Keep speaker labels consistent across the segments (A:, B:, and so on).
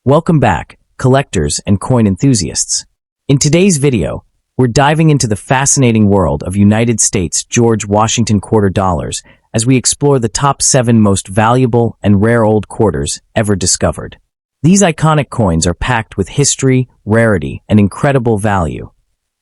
A: Welcome back, collectors and coin enthusiasts. In today's video, we're diving into the fascinating world of United States George Washington quarter dollars as we explore the top 7 most valuable and rare old quarters ever discovered. These iconic coins are packed with history, rarity, and incredible value,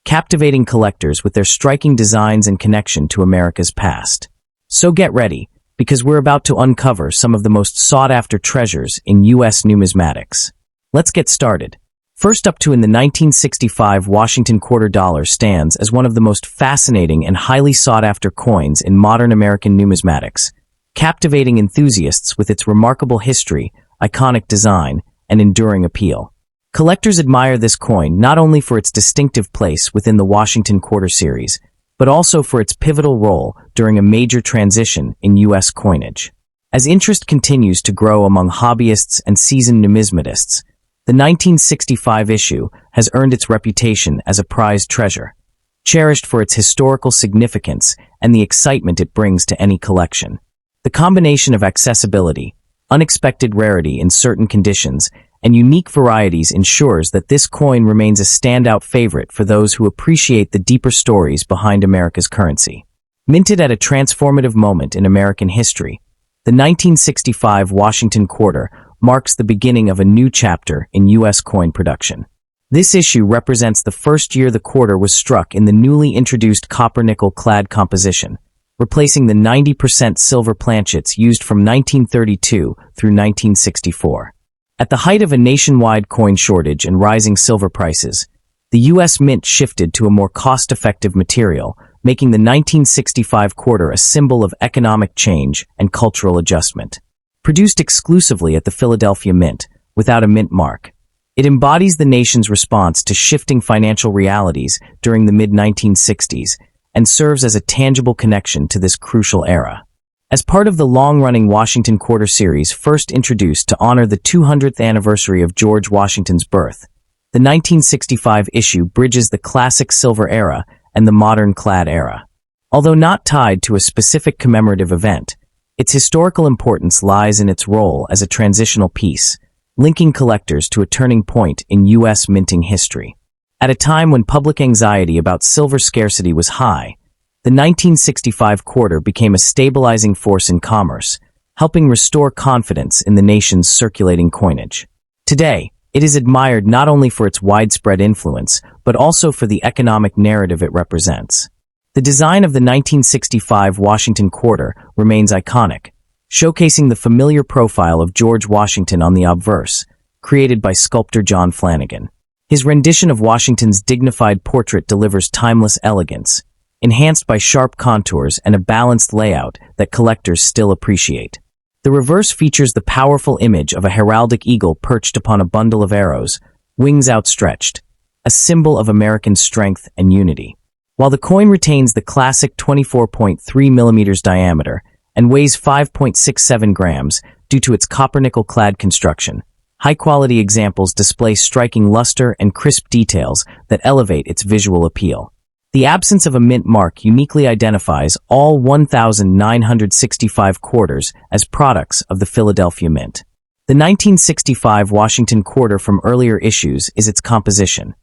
A: captivating collectors with their striking designs and connection to America's past. So get ready, because we're about to uncover some of the most sought-after treasures in U.S. numismatics. Let's get started. First up in the 1965 Washington quarter dollar stands as one of the most fascinating and highly sought-after coins in modern American numismatics, captivating enthusiasts with its remarkable history, iconic design, and enduring appeal. Collectors admire this coin not only for its distinctive place within the Washington quarter series, but also for its pivotal role during a major transition in U.S. coinage. As interest continues to grow among hobbyists and seasoned numismatists, the 1965 issue has earned its reputation as a prized treasure, cherished for its historical significance and the excitement it brings to any collection. The combination of accessibility, unexpected rarity in certain conditions, and unique varieties ensures that this coin remains a standout favorite for those who appreciate the deeper stories behind America's currency. Minted at a transformative moment in American history, the 1965 Washington quarter marks the beginning of a new chapter in U.S. coin production. This issue represents the first year the quarter was struck in the newly introduced copper-nickel clad composition, replacing the 90% silver planchets used from 1932 through 1964. At the height of a nationwide coin shortage and rising silver prices, the U.S. Mint shifted to a more cost-effective material, making the 1965 quarter a symbol of economic change and cultural adjustment. Produced exclusively at the Philadelphia Mint, without a mint mark, it embodies the nation's response to shifting financial realities during the mid-1960s and serves as a tangible connection to this crucial era. As part of the long-running Washington quarter series first introduced to honor the 200th anniversary of George Washington's birth, the 1965 issue bridges the classic silver era and the modern clad era. Although not tied to a specific commemorative event, its historical importance lies in its role as a transitional piece, linking collectors to a turning point in U.S. minting history. At a time when public anxiety about silver scarcity was high, the 1965 quarter became a stabilizing force in commerce, helping restore confidence in the nation's circulating coinage. Today, it is admired not only for its widespread influence, but also for the economic narrative it represents. The design of the 1965 Washington quarter remains iconic, showcasing the familiar profile of George Washington on the obverse, created by sculptor John Flanagan. His rendition of Washington's dignified portrait delivers timeless elegance, enhanced by sharp contours and a balanced layout that collectors still appreciate. The reverse features the powerful image of a heraldic eagle perched upon a bundle of arrows, wings outstretched, a symbol of American strength and unity. While the coin retains the classic 24.3 mm diameter and weighs 5.67 grams due to its copper-nickel clad construction, high-quality examples display striking luster and crisp details that elevate its visual appeal. The absence of a mint mark uniquely identifies all 1,965 quarters as products of the Philadelphia Mint. The 1965 Washington quarter from earlier issues is its composition,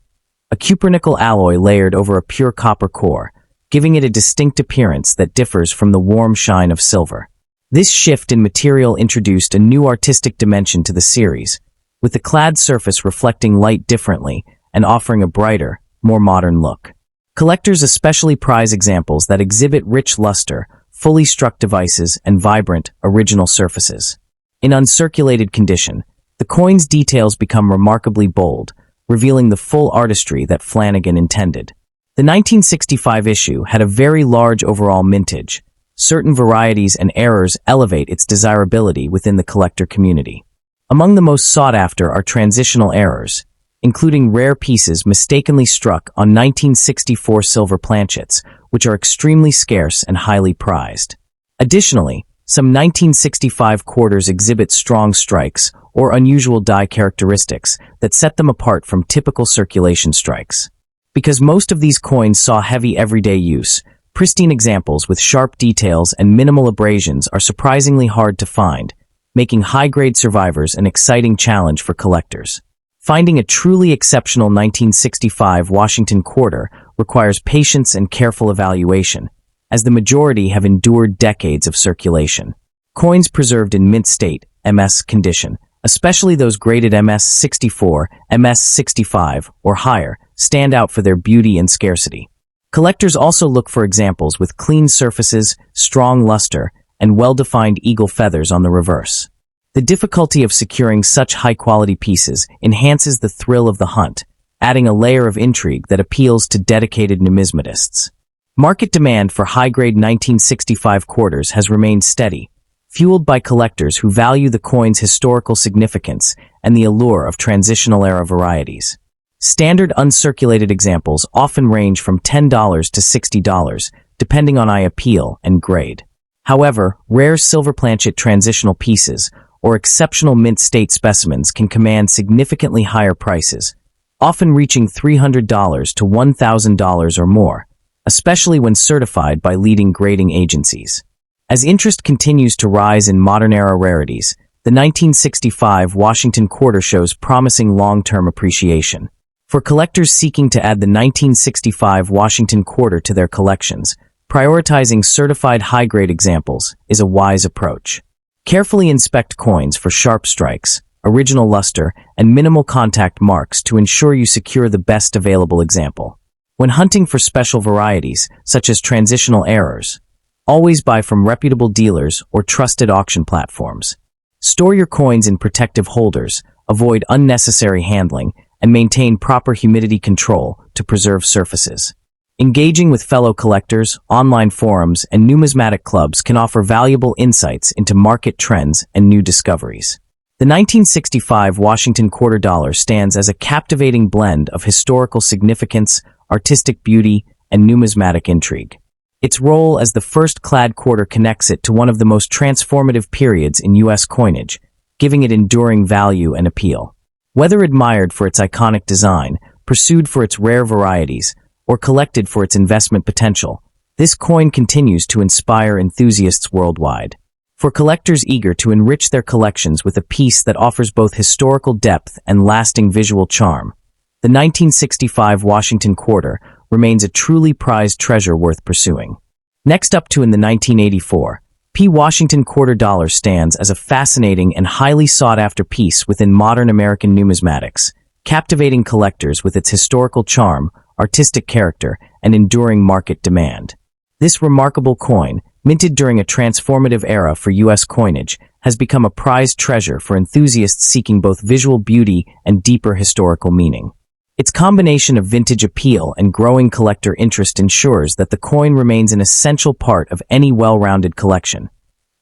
A: a cupronickel alloy layered over a pure copper core, giving it a distinct appearance that differs from the warm shine of silver. This shift in material introduced a new artistic dimension to the series, with the clad surface reflecting light differently and offering a brighter, more modern look. Collectors especially prize examples that exhibit rich luster, fully struck devices, and vibrant, original surfaces. In uncirculated condition, the coin's details become remarkably bold, revealing the full artistry that Flanagan intended. The 1965 issue had a very large overall mintage. Certain varieties and errors elevate its desirability within the collector community. Among the most sought after are transitional errors, including rare pieces mistakenly struck on 1964 silver planchets, which are extremely scarce and highly prized. Additionally, some 1965 quarters exhibit strong strikes or unusual die characteristics that set them apart from typical circulation strikes. Because most of these coins saw heavy everyday use, pristine examples with sharp details and minimal abrasions are surprisingly hard to find, making high-grade survivors an exciting challenge for collectors. Finding a truly exceptional 1965 Washington quarter requires patience and careful evaluation, as the majority have endured decades of circulation. Coins preserved in mint state, MS condition, especially those graded MS-64, MS-65, or higher, stand out for their beauty and scarcity. Collectors also look for examples with clean surfaces, strong luster, and well-defined eagle feathers on the reverse. The difficulty of securing such high-quality pieces enhances the thrill of the hunt, adding a layer of intrigue that appeals to dedicated numismatists. Market demand for high-grade 1965 quarters has remained steady, fueled by collectors who value the coin's historical significance and the allure of transitional-era varieties. Standard uncirculated examples often range from $10 to $60, depending on eye appeal and grade. However, rare silver planchet transitional pieces or exceptional mint state specimens can command significantly higher prices, often reaching $300 to $1,000 or more, especially when certified by leading grading agencies. As interest continues to rise in modern-era rarities, the 1965 Washington quarter shows promising long-term appreciation. For collectors seeking to add the 1965 Washington quarter to their collections, prioritizing certified high-grade examples is a wise approach. Carefully inspect coins for sharp strikes, original luster, and minimal contact marks to ensure you secure the best available example. When hunting for special varieties, such as transitional errors, always buy from reputable dealers or trusted auction platforms. Store your coins in protective holders, avoid unnecessary handling, and maintain proper humidity control to preserve surfaces. Engaging with fellow collectors, online forums, and numismatic clubs can offer valuable insights into market trends and new discoveries. The 1965 Washington quarter dollar stands as a captivating blend of historical significance, artistic beauty, and numismatic intrigue. Its role as the first clad quarter connects it to one of the most transformative periods in U.S. coinage, giving it enduring value and appeal. Whether admired for its iconic design, pursued for its rare varieties, or collected for its investment potential, this coin continues to inspire enthusiasts worldwide. For collectors eager to enrich their collections with a piece that offers both historical depth and lasting visual charm, the 1965 Washington quarter remains a truly prized treasure worth pursuing. Next up in the 1984, P. Washington quarter dollar stands as a fascinating and highly sought-after piece within modern American numismatics, captivating collectors with its historical charm, artistic character, and enduring market demand. This remarkable coin, minted during a transformative era for U.S. coinage, has become a prized treasure for enthusiasts seeking both visual beauty and deeper historical meaning. Its combination of vintage appeal and growing collector interest ensures that the coin remains an essential part of any well-rounded collection,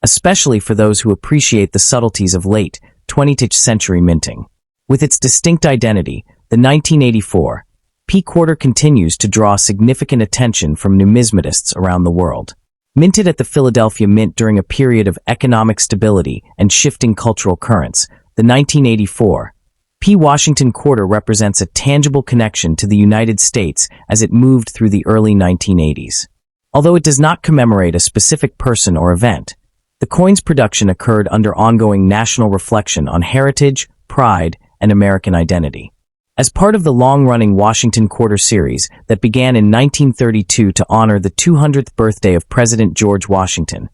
A: especially for those who appreciate the subtleties of late 20th century minting. With its distinct identity, the 1984 P quarter continues to draw significant attention from numismatists around the world. Minted at the Philadelphia Mint during a period of economic stability and shifting cultural currents, the 1984 P. Washington quarter represents a tangible connection to the United States as it moved through the early 1980s. Although it does not commemorate a specific person or event, the coin's production occurred under ongoing national reflection on heritage, pride, and American identity. As part of the long-running Washington Quarter series that began in 1932 to honor the 200th birthday of President George Washington,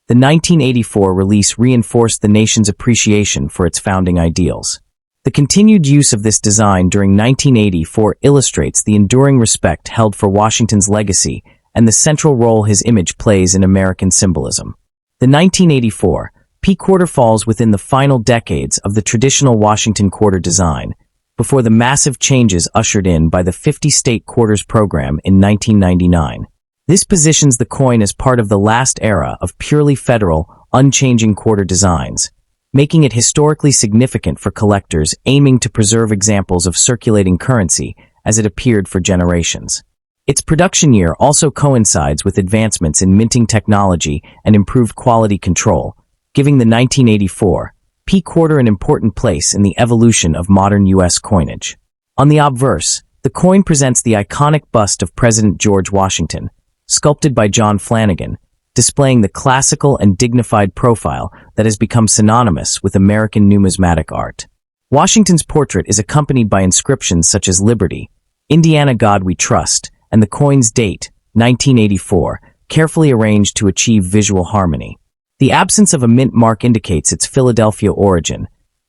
A: the 1984 release reinforced the nation's appreciation for its founding ideals. The continued use of this design during 1984 illustrates the enduring respect held for Washington's legacy and the central role his image plays in American symbolism. The 1984 P quarter falls within the final decades of the traditional Washington quarter design, before the massive changes ushered in by the 50-state quarters program in 1999. This positions the coin as part of the last era of purely federal, unchanging quarter designs, making it historically significant for collectors aiming to preserve examples of circulating currency as it appeared for generations. Its production year also coincides with advancements in minting technology and improved quality control, giving the 1984 P quarter an important place in the evolution of modern U.S. coinage. On the obverse, the coin presents the iconic bust of President George Washington, sculpted by John Flanagan, displaying the classical and dignified profile that has become synonymous with American numismatic art. Washington's portrait is accompanied by inscriptions such as Liberty, Indiana God We Trust, and the coin's date, 1984, carefully arranged to achieve visual harmony. The absence of a mint mark indicates its Philadelphia origin,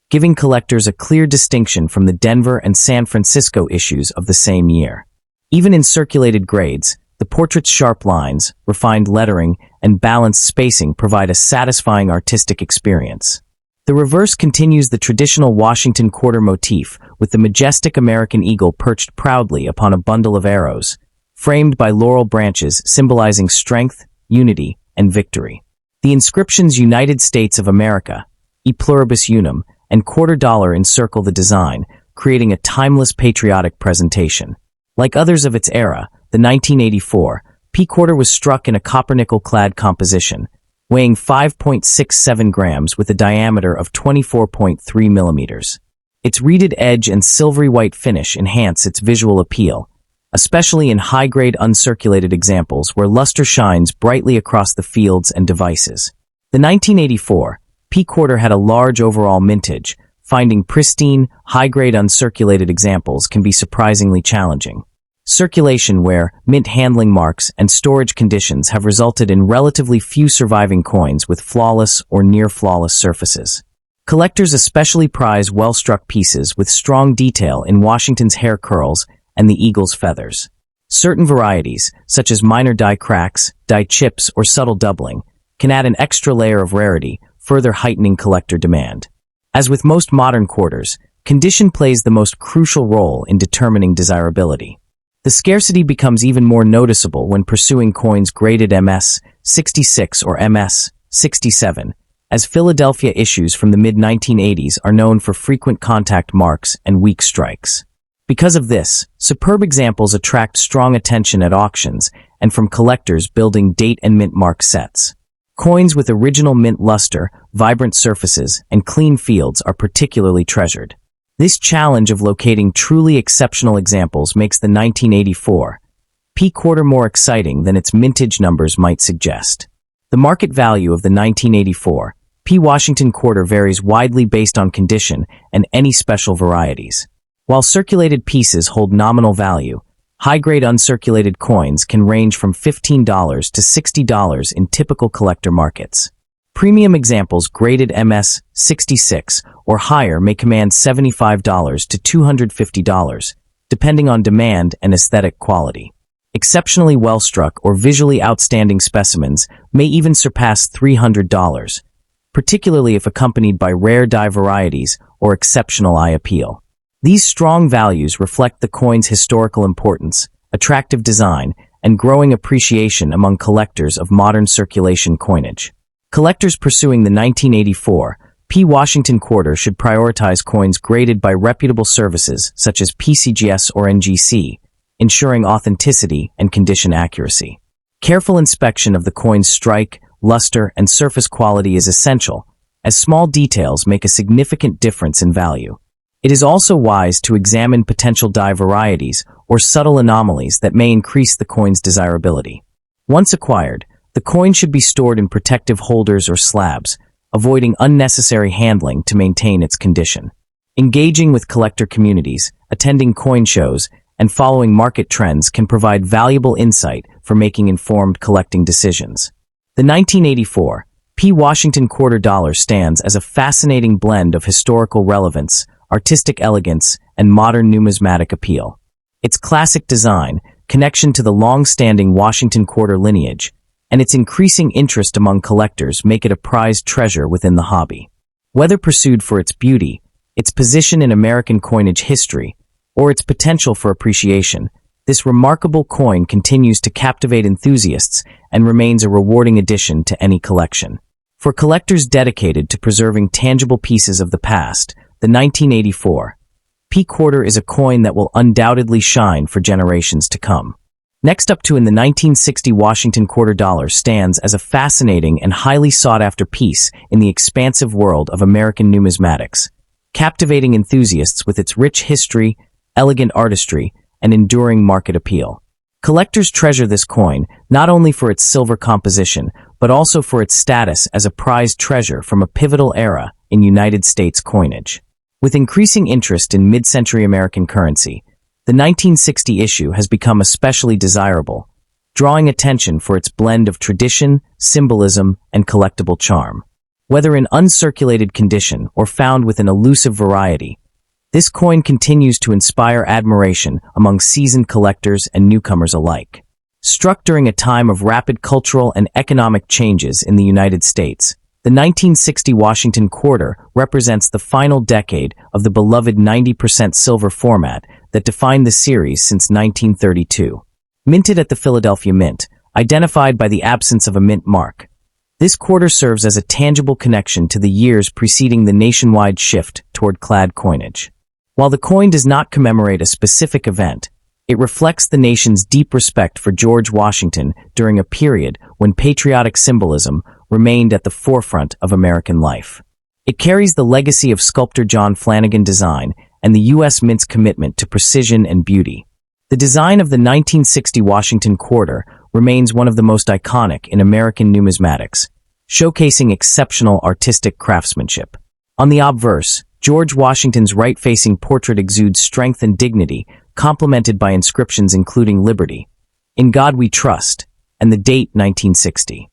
A: giving collectors a clear distinction from the Denver and San Francisco issues of the same year. Even in circulated grades, the portrait's sharp lines, refined lettering, and balanced spacing provide a satisfying artistic experience. The reverse continues the traditional Washington quarter motif with the majestic American eagle perched proudly upon a bundle of arrows, framed by laurel branches symbolizing strength, unity, and victory. The inscriptions United States of America, E Pluribus Unum, and quarter dollar encircle the design, creating a timeless patriotic presentation. Like others of its era, the 1984 P quarter was struck in a copper-nickel-clad composition, weighing 5.67 grams with a diameter of 24.3 millimeters. Its reeded edge and silvery white finish enhance its visual appeal, especially in high-grade uncirculated examples where luster shines brightly across the fields and devices. The 1984 P quarter had a large overall mintage. Finding pristine, high-grade uncirculated examples can be surprisingly challenging. Circulation wear, mint handling marks, and storage conditions have resulted in relatively few surviving coins with flawless or near-flawless surfaces. Collectors especially prize well-struck pieces with strong detail in Washington's hair curls and the eagle's feathers. Certain varieties, such as minor die cracks, die chips, or subtle doubling, can add an extra layer of rarity, further heightening collector demand. As with most modern quarters, condition plays the most crucial role in determining desirability. The scarcity becomes even more noticeable when pursuing coins graded MS 66 or MS 67, as Philadelphia issues from the mid-1980s are known for frequent contact marks and weak strikes. Because of this, superb examples attract strong attention at auctions and from collectors building date and mint mark sets. Coins with original mint luster, vibrant surfaces, and clean fields are particularly treasured. This challenge of locating truly exceptional examples makes the 1984 P quarter more exciting than its mintage numbers might suggest. The market value of the 1984 P Washington quarter varies widely based on condition and any special varieties. While circulated pieces hold nominal value, high-grade uncirculated coins can range from $15 to $60 in typical collector markets. Premium examples graded MS 66 or higher may command $75 to $250, depending on demand and aesthetic quality. Exceptionally well-struck or visually outstanding specimens may even surpass $300, particularly if accompanied by rare die varieties or exceptional eye appeal. These strong values reflect the coin's historical importance, attractive design, and growing appreciation among collectors of modern circulation coinage. Collectors pursuing the 1984 P Washington quarter should prioritize coins graded by reputable services such as PCGS or NGC, ensuring authenticity and condition accuracy. Careful inspection of the coin's strike, luster, and surface quality is essential, as small details make a significant difference in value. It is also wise to examine potential die varieties or subtle anomalies that may increase the coin's desirability. Once acquired, the coin should be stored in protective holders or slabs, avoiding unnecessary handling to maintain its condition. Engaging with collector communities, attending coin shows, and following market trends can provide valuable insight for making informed collecting decisions. The 1984 P Washington quarter dollar stands as a fascinating blend of historical relevance, artistic elegance, and modern numismatic appeal. Its classic design, connection to the long-standing Washington quarter lineage, and its increasing interest among collectors make it a prized treasure within the hobby. Whether pursued for its beauty, its position in American coinage history, or its potential for appreciation, this remarkable coin continues to captivate enthusiasts and remains a rewarding addition to any collection. For collectors dedicated to preserving tangible pieces of the past, the 1984 P quarter is a coin that will undoubtedly shine for generations to come. Next up to in the 1960 Washington quarter dollar stands as a fascinating and highly sought-after piece in the expansive world of American numismatics, captivating enthusiasts with its rich history, elegant artistry, and enduring market appeal. Collectors treasure this coin not only for its silver composition, but also for its status as a prized treasure from a pivotal era in United States coinage. With increasing interest in mid-century American currency, the 1960 issue has become especially desirable, drawing attention for its blend of tradition, symbolism, and collectible charm. Whether in uncirculated condition or found with an elusive variety, this coin continues to inspire admiration among seasoned collectors and newcomers alike. Struck during a time of rapid cultural and economic changes in the United States, the 1960 Washington Quarter represents the final decade of the beloved 90% silver format that defined the series since 1932. Minted at the Philadelphia Mint, identified by the absence of a mint mark, this quarter serves as a tangible connection to the years preceding the nationwide shift toward clad coinage. While the coin does not commemorate a specific event, it reflects the nation's deep respect for George Washington during a period when patriotic symbolism remained at the forefront of American life. It carries the legacy of sculptor John Flanagan design and the U.S. Mint's commitment to precision and beauty. The design of the 1960 Washington Quarter remains one of the most iconic in American numismatics, showcasing exceptional artistic craftsmanship. On the obverse, George Washington's right-facing portrait exudes strength and dignity, complemented by inscriptions including Liberty, In God We Trust, and the date 1960.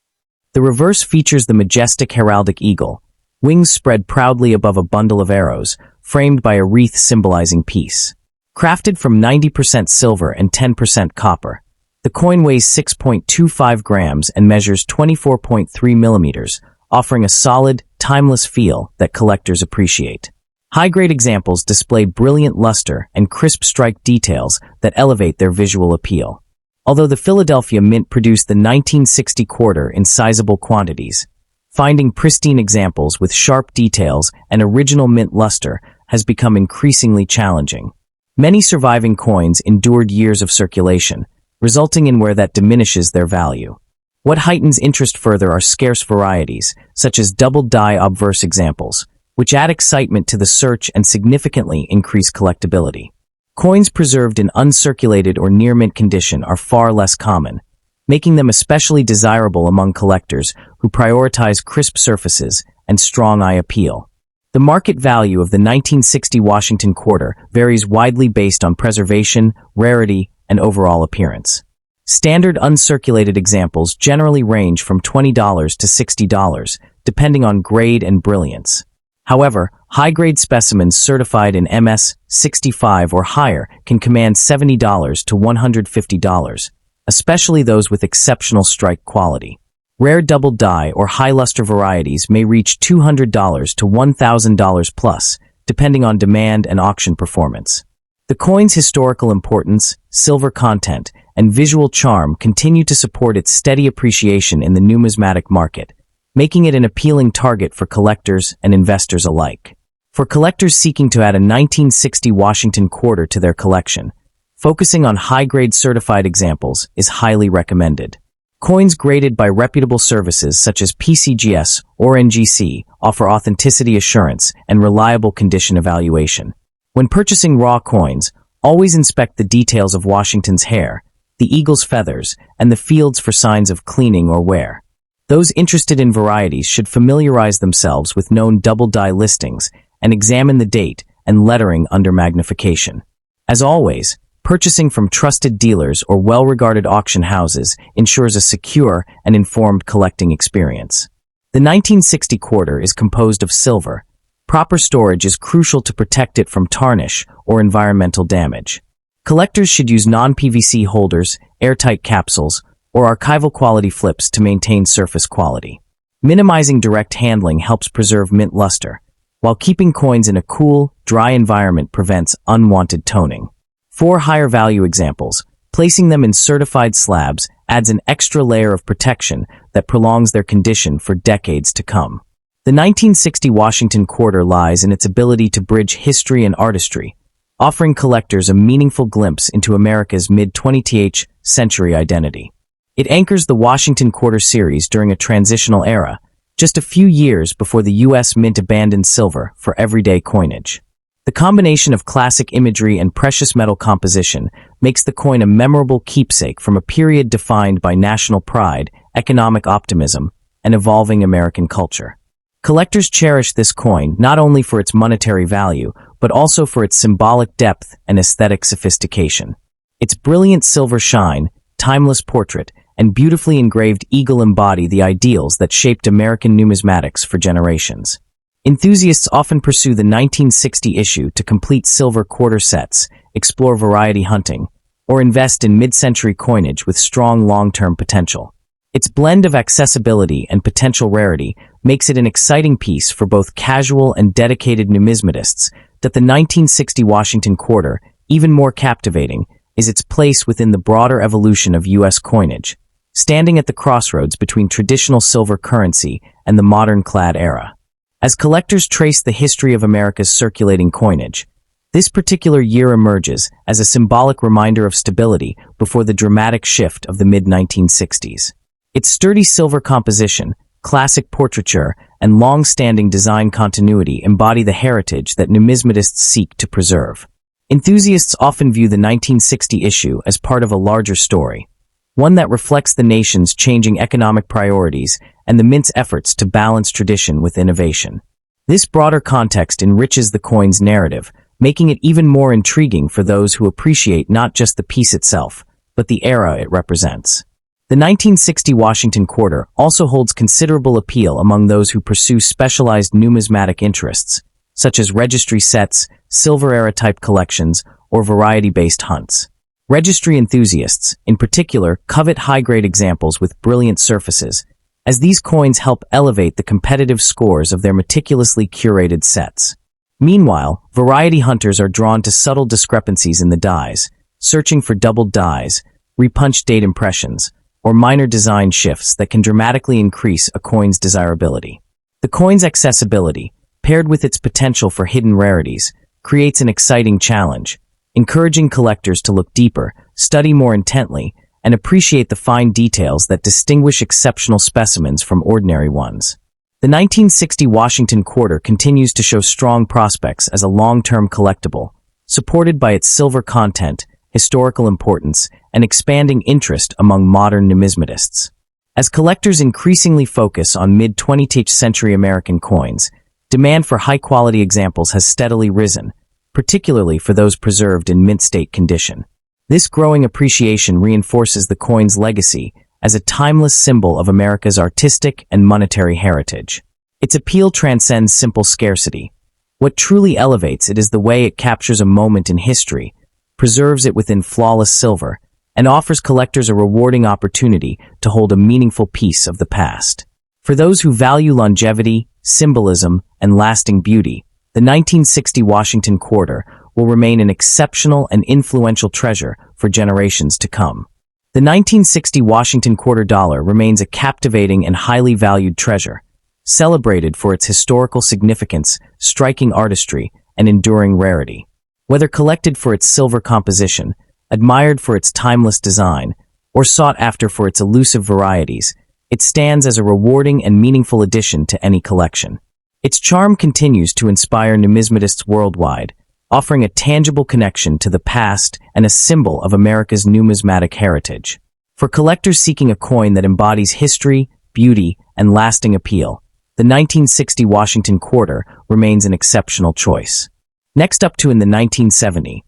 A: The reverse features the majestic heraldic eagle, wings spread proudly above a bundle of arrows, framed by a wreath symbolizing peace. Crafted from 90% silver and 10% copper, the coin weighs 6.25 grams and measures 24.3 millimeters, offering a solid, timeless feel that collectors appreciate. High-grade examples display brilliant luster and crisp strike details that elevate their visual appeal. Although the Philadelphia Mint produced the 1960 quarter in sizable quantities, finding pristine examples with sharp details and original mint luster has become increasingly challenging. Many surviving coins endured years of circulation, resulting in where that diminishes their value. What heightens interest further are scarce varieties, such as double-die obverse examples, which add excitement to the search and significantly increase collectability. Coins preserved in uncirculated or near-mint condition are far less common, making them especially desirable among collectors who prioritize crisp surfaces and strong eye appeal. The market value of the 1960 Washington Quarter varies widely based on preservation, rarity, and overall appearance. Standard uncirculated examples generally range from $20 to $60, depending on grade and brilliance. However, high-grade specimens certified in MS 65 or higher can command $70 to $150, especially those with exceptional strike quality. Rare double-die or high-luster varieties may reach $200 to $1,000 plus, depending on demand and auction performance. The coin's historical importance, silver content, and visual charm continue to support its steady appreciation in the numismatic market, making it an appealing target for collectors and investors alike. For collectors seeking to add a 1960 Washington Quarter to their collection, focusing on high-grade certified examples is highly recommended. Coins graded by reputable services such as PCGS or NGC offer authenticity assurance and reliable condition evaluation. When purchasing raw coins, always inspect the details of Washington's hair, the eagle's feathers, and the fields for signs of cleaning or wear. Those interested in varieties should familiarize themselves with known double-die listings and examine the date and lettering under magnification. As always, purchasing from trusted dealers or well-regarded auction houses ensures a secure and informed collecting experience. The 1960 Quarter is composed of silver. Proper storage is crucial to protect it from tarnish or environmental damage. Collectors should use non-PVC holders, airtight capsules, or archival quality flips to maintain surface quality. Minimizing direct handling helps preserve mint luster, while keeping coins in a cool, dry environment prevents unwanted toning. For higher value examples, placing them in certified slabs adds an extra layer of protection that prolongs their condition for decades to come. The 1960 Washington Quarter lies in its ability to bridge history and artistry, offering collectors a meaningful glimpse into America's mid-20th century identity. It anchors the Washington Quarter series during a transitional era, just a few years before the U.S. Mint abandoned silver for everyday coinage. The combination of classic imagery and precious metal composition makes the coin a memorable keepsake from a period defined by national pride, economic optimism, and evolving American culture. Collectors cherish this coin not only for its monetary value, but also for its symbolic depth and aesthetic sophistication. Its brilliant silver shine, timeless portrait, and beautifully engraved eagle embody the ideals that shaped American numismatics for generations. Enthusiasts often pursue the 1960 issue to complete silver quarter sets, explore variety hunting, or invest in mid-century coinage with strong long-term potential. Its blend of accessibility and potential rarity makes it an exciting piece for both casual and dedicated numismatists. That the 1960 Washington quarter, even more captivating, is its place within the broader evolution of U.S. coinage, standing at the crossroads between traditional silver currency and the modern clad era. As collectors trace the history of America's circulating coinage, this particular year emerges as a symbolic reminder of stability before the dramatic shift of the mid-1960s. Its sturdy silver composition, classic portraiture, and long-standing design continuity embody the heritage that numismatists seek to preserve. Enthusiasts often view the 1960 issue as part of a larger story, one that reflects the nation's changing economic priorities and the mint's efforts to balance tradition with innovation. This broader context enriches the coin's narrative, making it even more intriguing for those who appreciate not just the piece itself, but the era it represents. The 1960 Washington quarter also holds considerable appeal among those who pursue specialized numismatic interests, such as registry sets, silver-era type collections, or variety-based hunts. Registry enthusiasts, in particular, covet high-grade examples with brilliant surfaces, as these coins help elevate the competitive scores of their meticulously curated sets. Meanwhile, variety hunters are drawn to subtle discrepancies in the dies, searching for doubled dies, repunched date impressions, or minor design shifts that can dramatically increase a coin's desirability. The coin's accessibility, paired with its potential for hidden rarities, creates an exciting challenge, encouraging collectors to look deeper, study more intently, and appreciate the fine details that distinguish exceptional specimens from ordinary ones. The 1960 Washington quarter continues to show strong prospects as a long-term collectible, supported by its silver content, historical importance, and expanding interest among modern numismatists. As collectors increasingly focus on mid-20th century American coins, demand for high-quality examples has steadily risen, particularly for those preserved in mint-state condition. This growing appreciation reinforces the coin's legacy as a timeless symbol of America's artistic and monetary heritage. Its appeal transcends simple scarcity. What truly elevates it is the way it captures a moment in history, preserves it within flawless silver, and offers collectors a rewarding opportunity to hold a meaningful piece of the past. For those who value longevity, symbolism, and lasting beauty, the 1960 Washington quarter will remain an exceptional and influential treasure for generations to come. The 1960 Washington quarter dollar remains a captivating and highly valued treasure, celebrated for its historical significance, striking artistry, and enduring rarity. Whether collected for its silver composition, admired for its timeless design, or sought after for its elusive varieties, it stands as a rewarding and meaningful addition to any collection. Its charm continues to inspire numismatists worldwide, offering a tangible connection to the past and a symbol of America's numismatic heritage. For collectors seeking a coin that embodies history, beauty, and lasting appeal, the 1960 Washington quarter remains an exceptional choice. Next up in the 1970,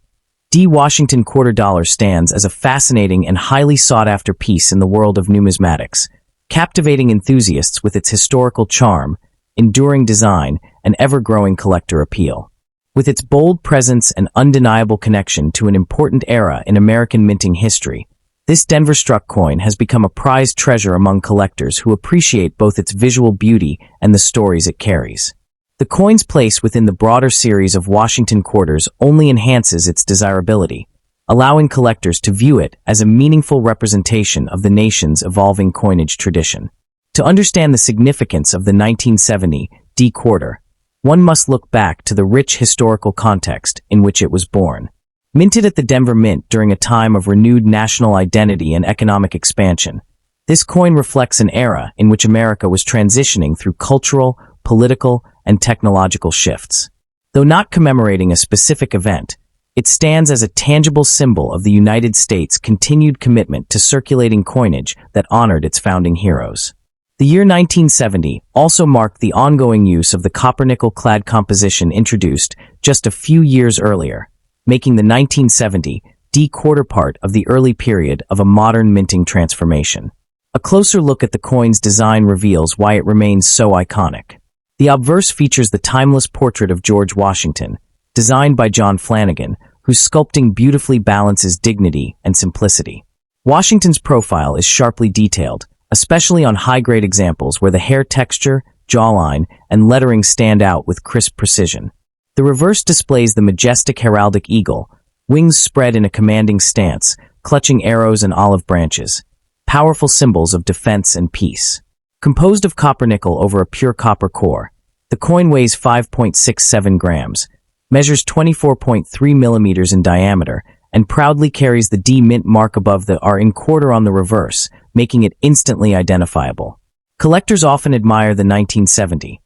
A: D. Washington quarter dollar stands as a fascinating and highly sought-after piece in the world of numismatics, captivating enthusiasts with its historical charm, enduring design, and ever-growing collector appeal. With its bold presence and undeniable connection to an important era in American minting history, this Denver-struck coin has become a prized treasure among collectors who appreciate both its visual beauty and the stories it carries. The coin's place within the broader series of Washington quarters only enhances its desirability, allowing collectors to view it as a meaningful representation of the nation's evolving coinage tradition. To understand the significance of the 1970 D quarter, one must look back to the rich historical context in which it was born. Minted at the Denver Mint during a time of renewed national identity and economic expansion, this coin reflects an era in which America was transitioning through cultural, political, and technological shifts. Though not commemorating a specific event, it stands as a tangible symbol of the United States' continued commitment to circulating coinage that honored its founding heroes. The year 1970 also marked the ongoing use of the copper-nickel-clad composition introduced just a few years earlier, making the 1970 D quarter part of the early period of a modern minting transformation. A closer look at the coin's design reveals why it remains so iconic. The obverse features the timeless portrait of George Washington, designed by John Flanagan, whose sculpting beautifully balances dignity and simplicity. Washington's profile is sharply detailed, especially on high-grade examples where the hair texture, jawline, and lettering stand out with crisp precision. The reverse displays the majestic heraldic eagle, wings spread in a commanding stance, clutching arrows and olive branches, powerful symbols of defense and peace. Composed of copper-nickel over a pure copper core, the coin weighs 5.67 grams, measures 24.3 millimeters in diameter, and proudly carries the D mint mark above the R in quarter on the reverse, making it instantly identifiable. Collectors often admire the 1970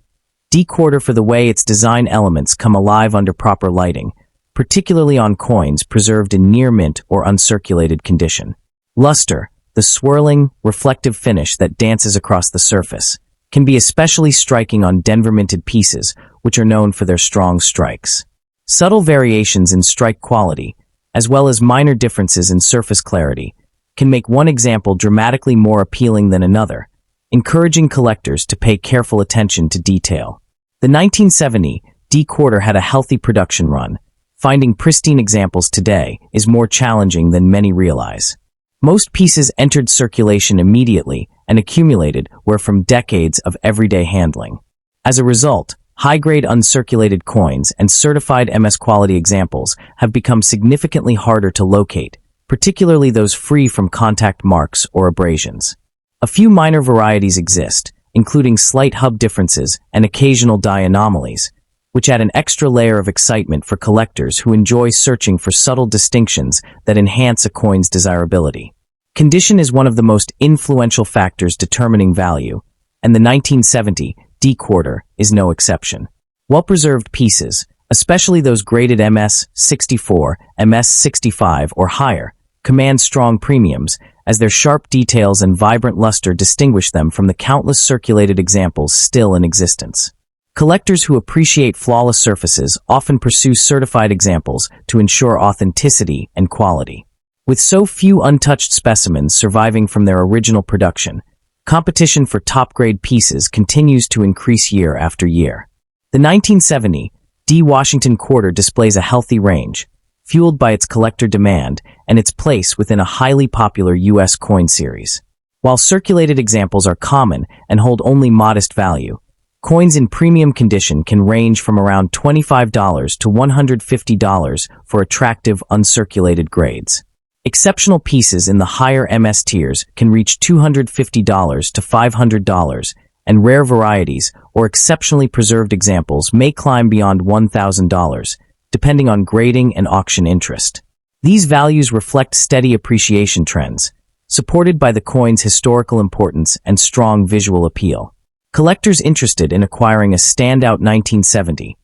A: D quarter for the way its design elements come alive under proper lighting, particularly on coins preserved in near mint or uncirculated condition. Luster, the swirling, reflective finish that dances across the surface, can be especially striking on Denver minted pieces, which are known for their strong strikes. Subtle variations in strike quality, as well as minor differences in surface clarity, can make one example dramatically more appealing than another, encouraging collectors to pay careful attention to detail. The 1970 D quarter had a healthy production run. Finding pristine examples today is more challenging than many realize. Most pieces entered circulation immediately and accumulated were from decades of everyday handling. As a result, high-grade uncirculated coins and certified MS quality examples have become significantly harder to locate, particularly those free from contact marks or abrasions. A few minor varieties exist, including slight hub differences and occasional die anomalies, which add an extra layer of excitement for collectors who enjoy searching for subtle distinctions that enhance a coin's desirability. Condition is one of the most influential factors determining value, and the 1970 D quarter is no exception. Well-preserved pieces, especially those graded MS-64, MS-65 or higher, command strong premiums, as their sharp details and vibrant luster distinguish them from the countless circulated examples still in existence. Collectors who appreciate flawless surfaces often pursue certified examples to ensure authenticity and quality. With so few untouched specimens surviving from their original production, competition for top-grade pieces continues to increase year after year. The 1970 D Washington quarter displays a healthy range, fueled by its collector demand and its place within a highly popular U.S. coin series. While circulated examples are common and hold only modest value, coins in premium condition can range from around $25 to $150 for attractive uncirculated grades. Exceptional pieces in the higher MS tiers can reach $250 to $500, and rare varieties or exceptionally preserved examples may climb beyond $1,000, depending on grading and auction interest. These values reflect steady appreciation trends, supported by the coin's historical importance and strong visual appeal. Collectors interested in acquiring a standout 1970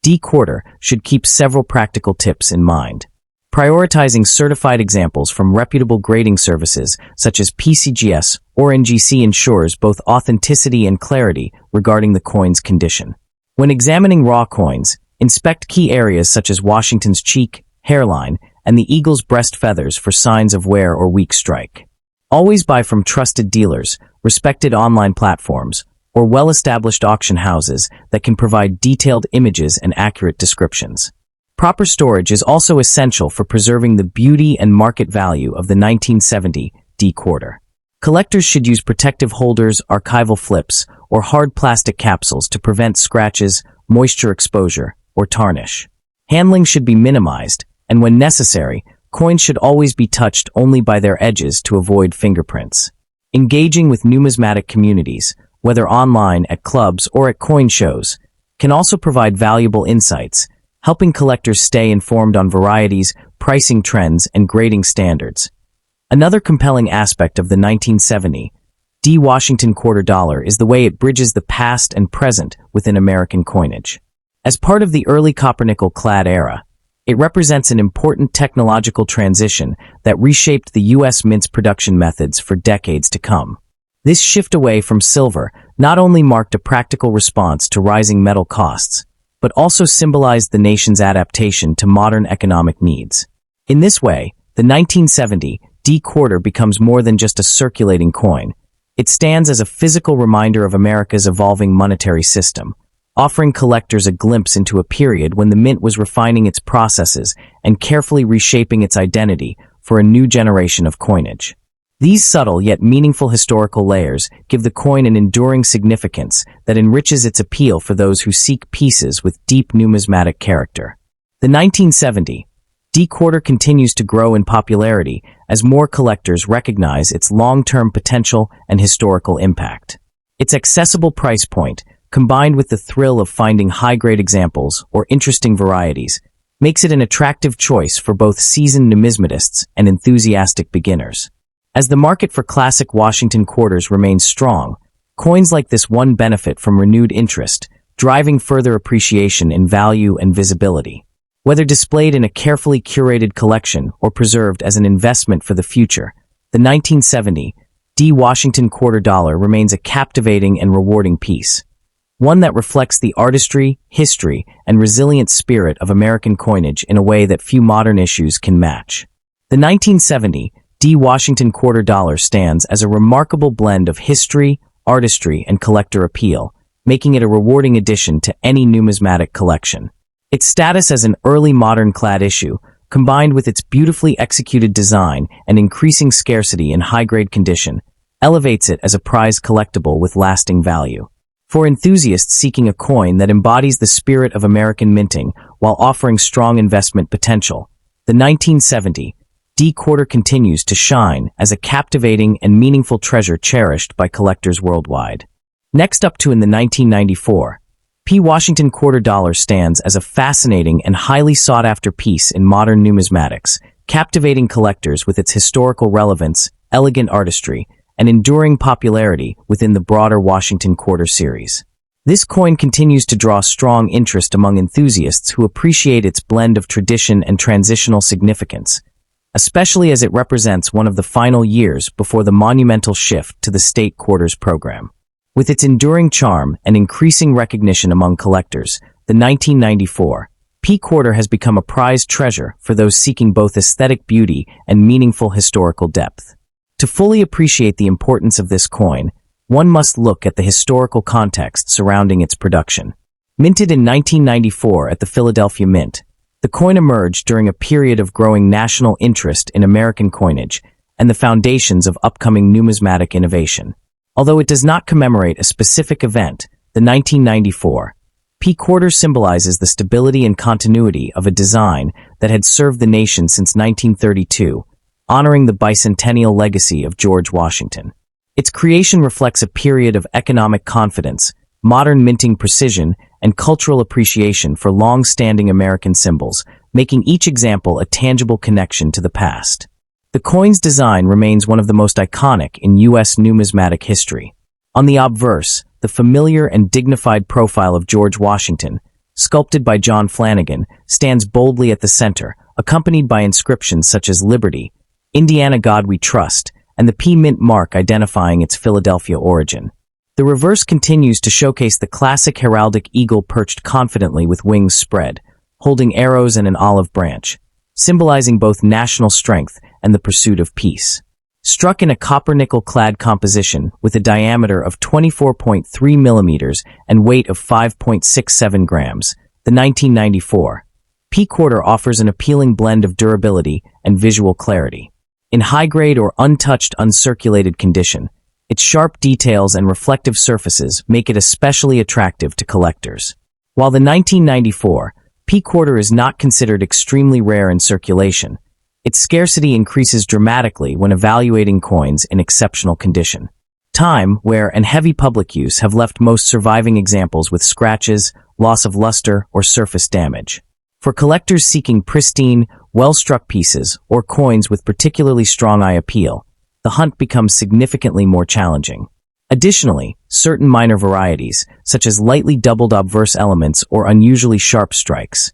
A: D quarter should keep several practical tips in mind. Prioritizing certified examples from reputable grading services such as PCGS or NGC ensures both authenticity and clarity regarding the coin's condition. When examining raw coins, inspect key areas such as Washington's cheek, hairline, and the eagle's breast feathers for signs of wear or weak strike. Always buy from trusted dealers, respected online platforms, or well-established auction houses that can provide detailed images and accurate descriptions. Proper storage is also essential for preserving the beauty and market value of the 1970 D quarter. Collectors should use protective holders, archival flips, or hard plastic capsules to prevent scratches, moisture exposure, or tarnish. Handling should be minimized, and when necessary, coins should always be touched only by their edges to avoid fingerprints. Engaging with numismatic communities, whether online, at clubs, or at coin shows, can also provide valuable insights, helping collectors stay informed on varieties, pricing trends, and grading standards. Another compelling aspect of the 1970 D Washington quarter dollar is the way it bridges the past and present within American coinage. As part of the early copper-nickel-clad era, it represents an important technological transition that reshaped the U.S. mint's production methods for decades to come. This shift away from silver not only marked a practical response to rising metal costs, but also symbolized the nation's adaptation to modern economic needs. In this way, the 1970 D quarter becomes more than just a circulating coin. It stands as a physical reminder of America's evolving monetary system, offering collectors a glimpse into a period when the mint was refining its processes and carefully reshaping its identity for a new generation of coinage. These subtle yet meaningful historical layers give the coin an enduring significance that enriches its appeal for those who seek pieces with deep numismatic character. The 1970 D quarter continues to grow in popularity as more collectors recognize its long-term potential and historical impact. Its accessible price point, combined with the thrill of finding high-grade examples or interesting varieties, makes it an attractive choice for both seasoned numismatists and enthusiastic beginners. As the market for classic Washington quarters remains strong, coins like this one benefit from renewed interest, driving further appreciation in value and visibility. Whether displayed in a carefully curated collection or preserved as an investment for the future, the 1970 D Washington quarter dollar remains a captivating and rewarding piece, one that reflects the artistry, history, and resilient spirit of American coinage in a way that few modern issues can match. The 1970 D Washington quarter dollar stands as a remarkable blend of history, artistry, and collector appeal, making it a rewarding addition to any numismatic collection. Its status as an early modern clad issue, combined with its beautifully executed design and increasing scarcity in high-grade condition, elevates it as a prized collectible with lasting value. For enthusiasts seeking a coin that embodies the spirit of American minting while offering strong investment potential, the 1970 D quarter continues to shine as a captivating and meaningful treasure cherished by collectors worldwide. Next up in the 1994, P Washington quarter dollar stands as a fascinating and highly sought-after piece in modern numismatics, captivating collectors with its historical relevance, elegant artistry, and enduring popularity within the broader Washington quarter series. This coin continues to draw strong interest among enthusiasts who appreciate its blend of tradition and transitional significance, especially as it represents one of the final years before the monumental shift to the state quarters program. With its enduring charm and increasing recognition among collectors, the 1994 P quarter has become a prized treasure for those seeking both aesthetic beauty and meaningful historical depth. To fully appreciate the importance of this coin, one must look at the historical context surrounding its production. Minted in 1994 at the Philadelphia Mint, the coin emerged during a period of growing national interest in American coinage and the foundations of upcoming numismatic innovation. Although it does not commemorate a specific event, the 1994 P quarter symbolizes the stability and continuity of a design that had served the nation since 1932, honoring the bicentennial legacy of George Washington. Its creation reflects a period of economic confidence, modern minting precision, and cultural appreciation for long-standing American symbols, making each example a tangible connection to the past. The coin's design remains one of the most iconic in U.S. numismatic history. On the obverse, the familiar and dignified profile of George Washington, sculpted by John Flanagan, stands boldly at the center, accompanied by inscriptions such as Liberty, Indiana God We Trust, and the P Mint mark identifying its Philadelphia origin. The reverse continues to showcase the classic heraldic eagle perched confidently with wings spread, holding arrows and an olive branch, symbolizing both national strength and the pursuit of peace. Struck in a copper-nickel-clad composition with a diameter of 24.3 millimeters and weight of 5.67 grams, the 1994 P quarter offers an appealing blend of durability and visual clarity. In high-grade or untouched uncirculated condition, its sharp details and reflective surfaces make it especially attractive to collectors. While the 1994 P quarter is not considered extremely rare in circulation, its scarcity increases dramatically when evaluating coins in exceptional condition. Time, wear, and heavy public use have left most surviving examples with scratches, loss of luster, or surface damage. For collectors seeking pristine, well-struck pieces or coins with particularly strong eye appeal, the hunt becomes significantly more challenging. Additionally, certain minor varieties, such as lightly doubled obverse elements or unusually sharp strikes,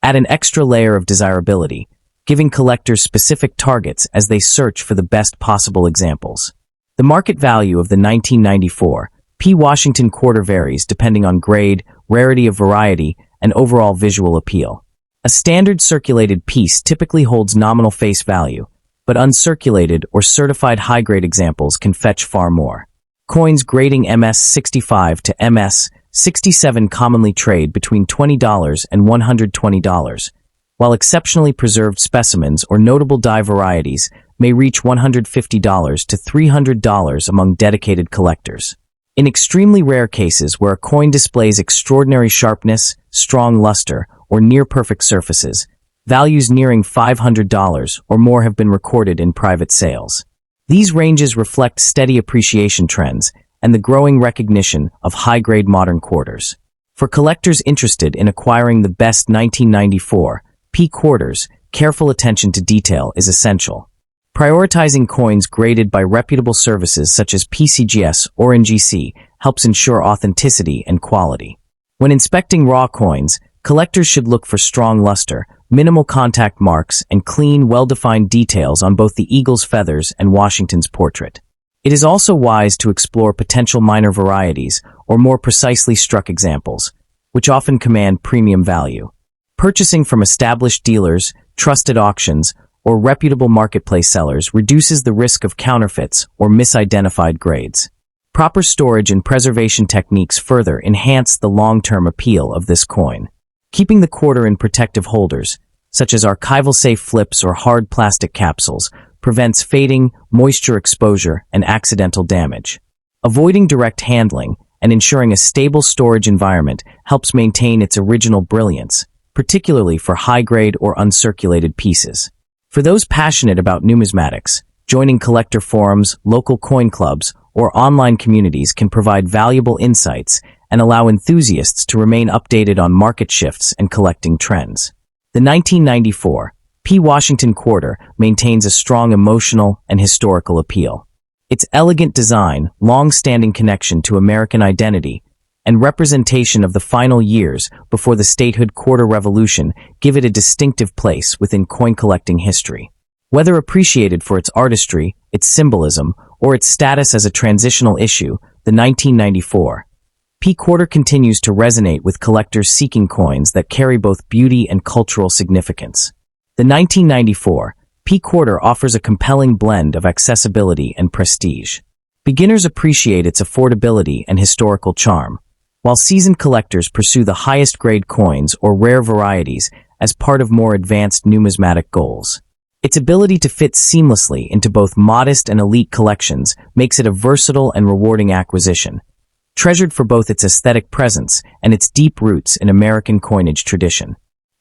A: add an extra layer of desirability, giving collectors specific targets as they search for the best possible examples. The market value of the 1994 P. Washington quarter varies depending on grade, rarity of variety, and overall visual appeal. A standard circulated piece typically holds nominal face value, but uncirculated or certified high-grade examples can fetch far more. Coins grading MS-65 to MS-67 commonly trade between $20 and $120, while exceptionally preserved specimens or notable die varieties may reach $150 to $300 among dedicated collectors. In extremely rare cases where a coin displays extraordinary sharpness, strong luster, or near-perfect surfaces, values nearing $500 or more have been recorded in private sales. These ranges reflect steady appreciation trends and the growing recognition of high-grade modern quarters. For collectors interested in acquiring the best 1994 P quarters, careful attention to detail is essential. Prioritizing coins graded by reputable services such as PCGS or NGC helps ensure authenticity and quality. When inspecting raw coins, collectors should look for strong luster, minimal contact marks, and clean, well-defined details on both the eagle's feathers and Washington's portrait. It is also wise to explore potential minor varieties or more precisely struck examples, which often command premium value. Purchasing from established dealers, trusted auctions, or reputable marketplace sellers reduces the risk of counterfeits or misidentified grades. Proper storage and preservation techniques further enhance the long-term appeal of this coin. Keeping the quarter in protective holders, such as archival safe flips or hard plastic capsules, prevents fading, moisture exposure, and accidental damage. Avoiding direct handling and ensuring a stable storage environment helps maintain its original brilliance, particularly for high-grade or uncirculated pieces. For those passionate about numismatics, joining collector forums, local coin clubs, or online communities can provide valuable insights and allow enthusiasts to remain updated on market shifts and collecting trends. The 1994 P. Washington quarter maintains a strong emotional and historical appeal. Its elegant design, long-standing connection to American identity, and representation of the final years before the statehood quarter revolution give it a distinctive place within coin collecting history. Whether appreciated for its artistry, its symbolism, or its status as a transitional issue, the 1994 P quarter continues to resonate with collectors seeking coins that carry both beauty and cultural significance. The 1994 P quarter offers a compelling blend of accessibility and prestige. Beginners appreciate its affordability and historical charm, while seasoned collectors pursue the highest grade coins or rare varieties as part of more advanced numismatic goals. Its ability to fit seamlessly into both modest and elite collections makes it a versatile and rewarding acquisition, treasured for both its aesthetic presence and its deep roots in American coinage tradition.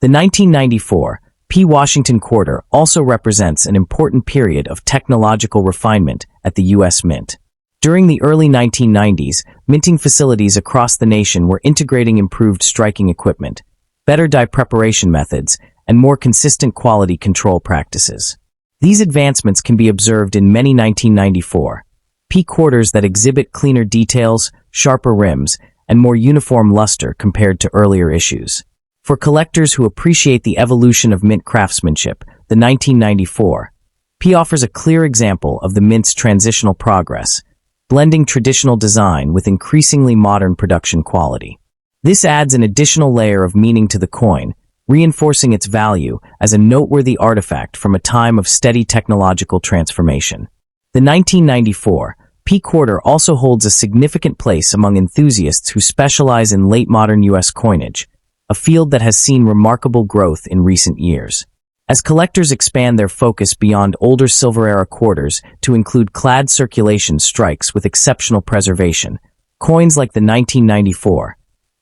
A: The 1994 P. Washington quarter also represents an important period of technological refinement at the U.S. Mint. During the early 1990s, minting facilities across the nation were integrating improved striking equipment, better die preparation methods, and more consistent quality control practices. These advancements can be observed in many 1994 P quarters that exhibit cleaner details, sharper rims, and more uniform luster compared to earlier issues. For collectors who appreciate the evolution of mint craftsmanship, the 1994 P offers a clear example of the mint's transitional progress, blending traditional design with increasingly modern production quality. This adds an additional layer of meaning to the coin, reinforcing its value as a noteworthy artifact from a time of steady technological transformation. The 1994 P quarter also holds a significant place among enthusiasts who specialize in late modern U.S. coinage, a field that has seen remarkable growth in recent years. As collectors expand their focus beyond older silver-era quarters to include clad circulation strikes with exceptional preservation, coins like the 1994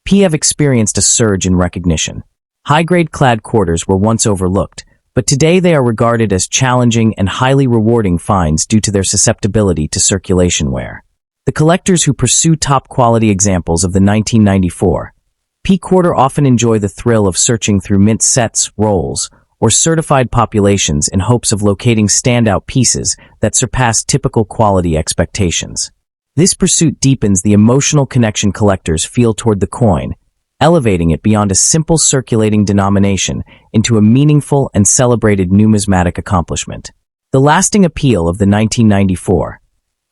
A: P have experienced a surge in recognition. High-grade clad quarters were once overlooked, but today they are regarded as challenging and highly rewarding finds due to their susceptibility to circulation wear. The collectors who pursue top-quality examples of the 1994 P quarter often enjoy the thrill of searching through mint sets, rolls, or certified populations in hopes of locating standout pieces that surpass typical quality expectations. This pursuit deepens the emotional connection collectors feel toward the coin, elevating it beyond a simple circulating denomination into a meaningful and celebrated numismatic accomplishment. The lasting appeal of the 1994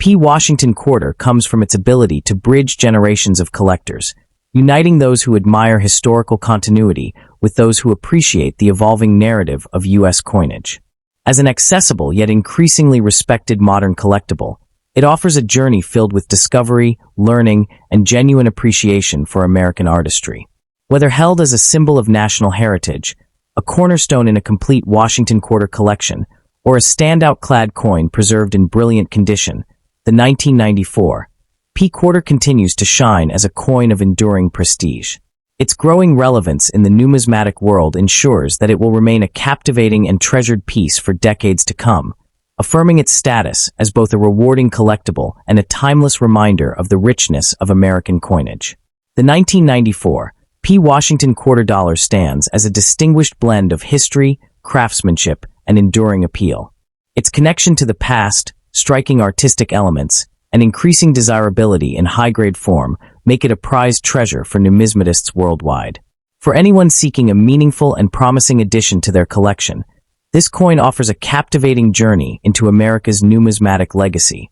A: P. Washington Quarter comes from its ability to bridge generations of collectors, uniting those who admire historical continuity with those who appreciate the evolving narrative of U.S. coinage. As an accessible yet increasingly respected modern collectible, it offers a journey filled with discovery, learning, and genuine appreciation for American artistry. Whether held as a symbol of national heritage, a cornerstone in a complete Washington Quarter collection, or a standout clad coin preserved in brilliant condition, the 1994 P Quarter continues to shine as a coin of enduring prestige. Its growing relevance in the numismatic world ensures that it will remain a captivating and treasured piece for decades to come, affirming its status as both a rewarding collectible and a timeless reminder of the richness of American coinage. The 1994 P. Washington Quarter dollar stands as a distinguished blend of history, craftsmanship, and enduring appeal. Its connection to the past, striking artistic elements, and increasing desirability in high-grade form make it a prized treasure for numismatists worldwide. For anyone seeking a meaningful and promising addition to their collection, this coin offers a captivating journey into America's numismatic legacy,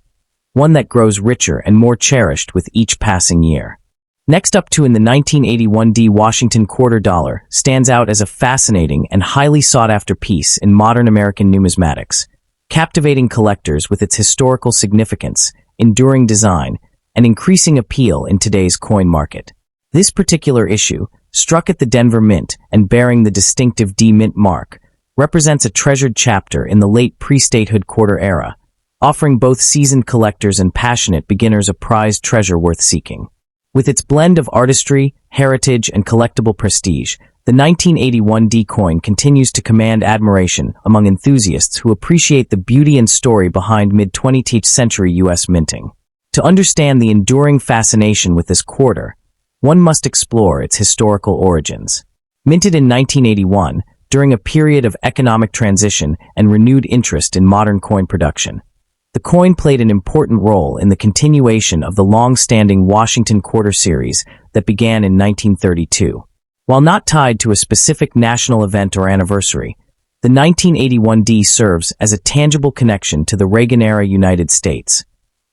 A: one that grows richer and more cherished with each passing year. Next up in the 1981 D. Washington Quarter dollar stands out as a fascinating and highly sought-after piece in modern American numismatics, captivating collectors with its historical significance, enduring design, and increasing appeal in today's coin market. This particular issue, struck at the Denver Mint and bearing the distinctive D Mint mark, represents a treasured chapter in the late pre-statehood quarter era, offering both seasoned collectors and passionate beginners a prized treasure worth seeking. With its blend of artistry, heritage, and collectible prestige, the 1981 D coin continues to command admiration among enthusiasts who appreciate the beauty and story behind mid-20th century U.S. minting. To understand the enduring fascination with this quarter, one must explore its historical origins. Minted in 1981, during a period of economic transition and renewed interest in modern coin production, the coin played an important role in the continuation of the long-standing Washington Quarter series that began in 1932. While not tied to a specific national event or anniversary, the 1981 D serves as a tangible connection to the Reagan-era United States,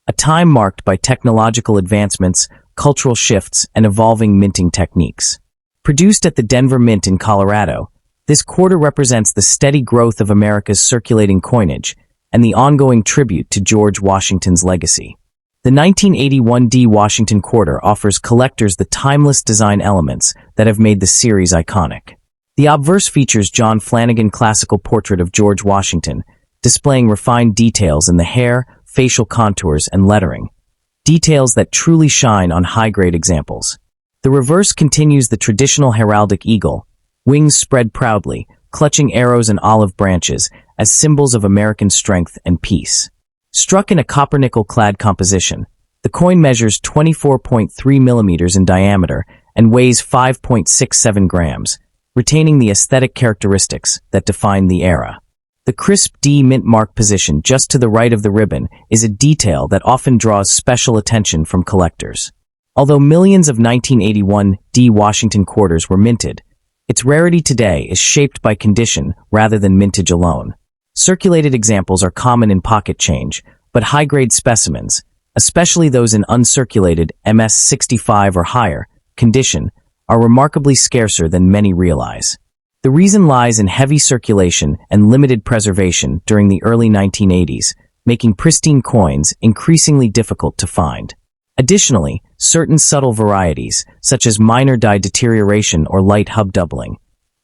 A: a time marked by technological advancements, cultural shifts, and evolving minting techniques. Produced at the Denver Mint in Colorado, this quarter represents the steady growth of America's circulating coinage and the ongoing tribute to George Washington's legacy. The 1981 D Washington Quarter offers collectors the timeless design elements that have made the series iconic. The obverse features John Flanagan classical portrait of George Washington, displaying refined details in the hair, facial contours, and lettering, details that truly shine on high-grade examples. The reverse continues the traditional heraldic eagle, wings spread proudly, clutching arrows and olive branches as symbols of American strength and peace. Struck in a copper-nickel-clad composition, the coin measures 24.3 millimeters in diameter and weighs 5.67 grams, retaining the aesthetic characteristics that define the era. The crisp D mint mark position just to the right of the ribbon is a detail that often draws special attention from collectors. Although millions of 1981 D Washington quarters were minted, its rarity today is shaped by condition rather than mintage alone. Circulated examples are common in pocket change, but high-grade specimens, especially those in uncirculated MS-65 or higher condition, are remarkably scarcer than many realize. The reason lies in heavy circulation and limited preservation during the early 1980s, making pristine coins increasingly difficult to find. Additionally, certain subtle varieties, such as minor die deterioration or light hub doubling,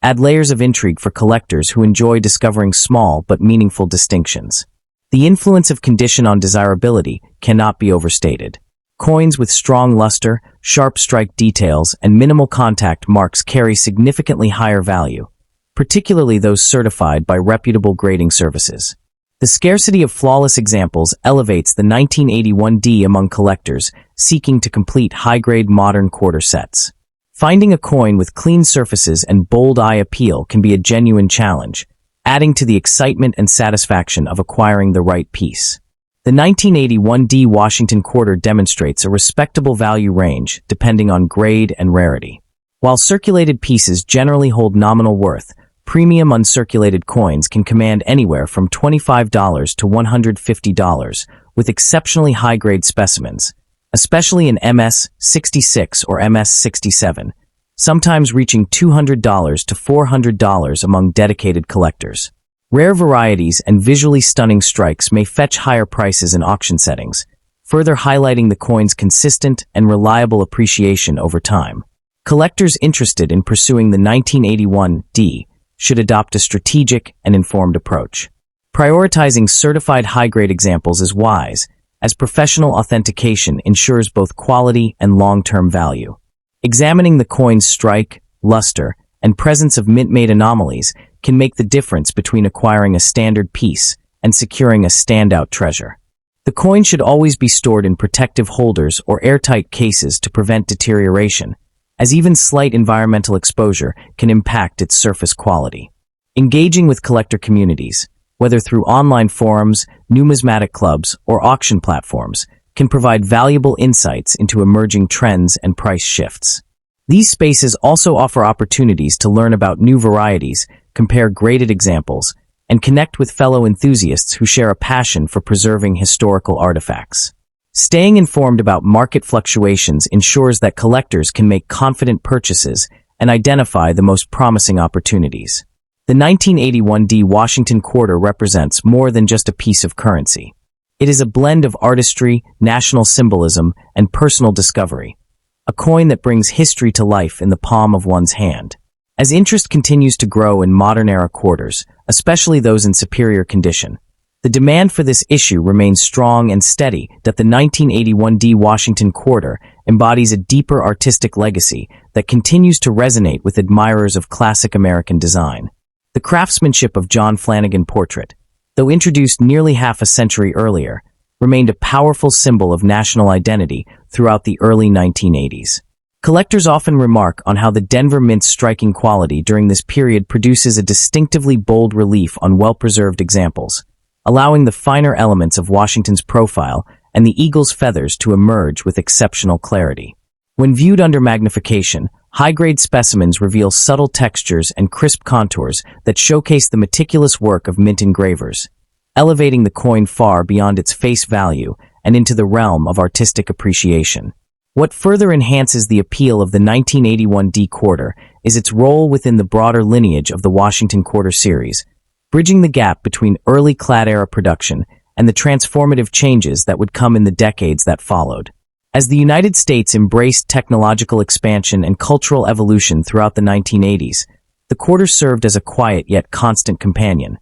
A: add layers of intrigue for collectors who enjoy discovering small but meaningful distinctions. The influence of condition on desirability cannot be overstated. Coins with strong luster, sharp strike details, and minimal contact marks carry significantly higher value, particularly those certified by reputable grading services. The scarcity of flawless examples elevates the 1981 D among collectors seeking to complete high-grade modern quarter sets. Finding a coin with clean surfaces and bold eye appeal can be a genuine challenge, adding to the excitement and satisfaction of acquiring the right piece. The 1981 D Washington Quarter demonstrates a respectable value range depending on grade and rarity. While circulated pieces generally hold nominal worth, premium uncirculated coins can command anywhere from $25 to $150, with exceptionally high-grade specimens, especially in MS-66 or MS-67, sometimes reaching $200 to $400 among dedicated collectors. Rare varieties and visually stunning strikes may fetch higher prices in auction settings, further highlighting the coin's consistent and reliable appreciation over time. Collectors interested in pursuing the 1981D should adopt a strategic and informed approach. Prioritizing certified high-grade examples is wise, as professional authentication ensures both quality and long-term value. Examining the coin's strike, luster, and presence of mint-made anomalies can make the difference between acquiring a standard piece and securing a standout treasure. The coin should always be stored in protective holders or airtight cases to prevent deterioration, as even slight environmental exposure can impact its surface quality. Engaging with collector communities, whether through online forums, numismatic clubs, or auction platforms, can provide valuable insights into emerging trends and price shifts. These spaces also offer opportunities to learn about new varieties, compare graded examples, and connect with fellow enthusiasts who share a passion for preserving historical artifacts. Staying informed about market fluctuations ensures that collectors can make confident purchases and identify the most promising opportunities. The 1981D Washington Quarter represents more than just a piece of currency. It is a blend of artistry, national symbolism, and personal discovery, a coin that brings history to life in the palm of one's hand. As interest continues to grow in modern-era quarters, especially those in superior condition, the demand for this issue remains strong and steady. That the 1981D Washington Quarter embodies a deeper artistic legacy that continues to resonate with admirers of classic American design. The craftsmanship of John Flanagan portrait, though introduced nearly half a century earlier, remained a powerful symbol of national identity throughout the early 1980s. Collectors often remark on how the Denver Mint's striking quality during this period produces a distinctively bold relief on well-preserved examples, allowing the finer elements of Washington's profile and the eagle's feathers to emerge with exceptional clarity. When viewed under magnification, high-grade specimens reveal subtle textures and crisp contours that showcase the meticulous work of mint engravers, elevating the coin far beyond its face value and into the realm of artistic appreciation. What further enhances the appeal of the 1981D Quarter is its role within the broader lineage of the Washington Quarter series, bridging the gap between early clad-era production and the transformative changes that would come in the decades that followed. As the United States embraced technological expansion and cultural evolution throughout the 1980s, the quarter served as a quiet yet constant companion,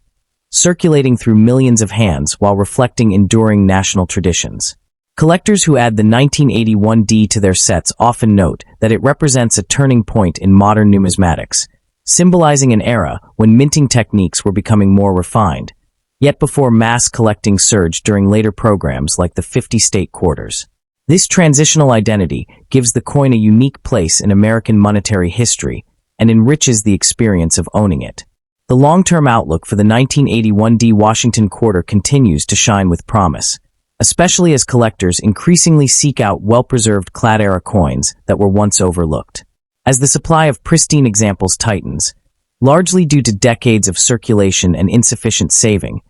A: circulating through millions of hands while reflecting enduring national traditions. Collectors who add the 1981D to their sets often note that it represents a turning point in modern numismatics, symbolizing an era when minting techniques were becoming more refined, yet before mass collecting surged during later programs like the 50-state quarters. This transitional identity gives the coin a unique place in American monetary history and enriches the experience of owning it. The long-term outlook for the 1981D Washington Quarter continues to shine with promise, especially as collectors increasingly seek out well-preserved clad-era coins that were once overlooked. As the supply of pristine examples tightens, largely due to decades of circulation and insufficient saving,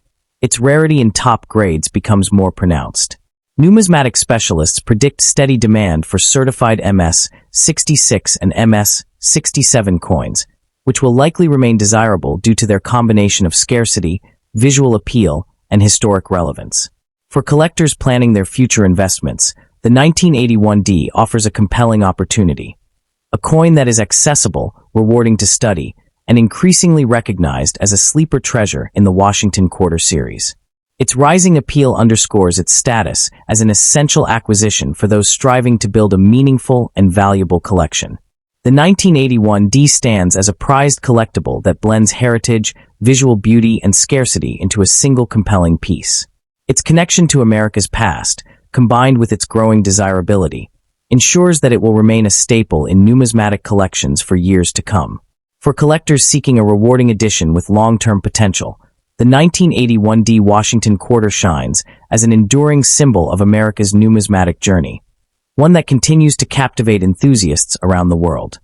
A: its rarity in top grades becomes more pronounced. Numismatic specialists predict steady demand for certified MS-66 and MS-67 coins, which will likely remain desirable due to their combination of scarcity, visual appeal, and historic relevance. For collectors planning their future investments, the 1981D offers a compelling opportunity. A coin that is accessible, rewarding to study, and increasingly recognized as a sleeper treasure in the Washington Quarter series. Its rising appeal underscores its status as an essential acquisition for those striving to build a meaningful and valuable collection. The 1981D stands as a prized collectible that blends heritage, visual beauty, and scarcity into a single compelling piece. Its connection to America's past, combined with its growing desirability, ensures that it will remain a staple in numismatic collections for years to come. For collectors seeking a rewarding addition with long-term potential, the 1981D Washington Quarter shines as an enduring symbol of America's numismatic journey, one that continues to captivate enthusiasts around the world.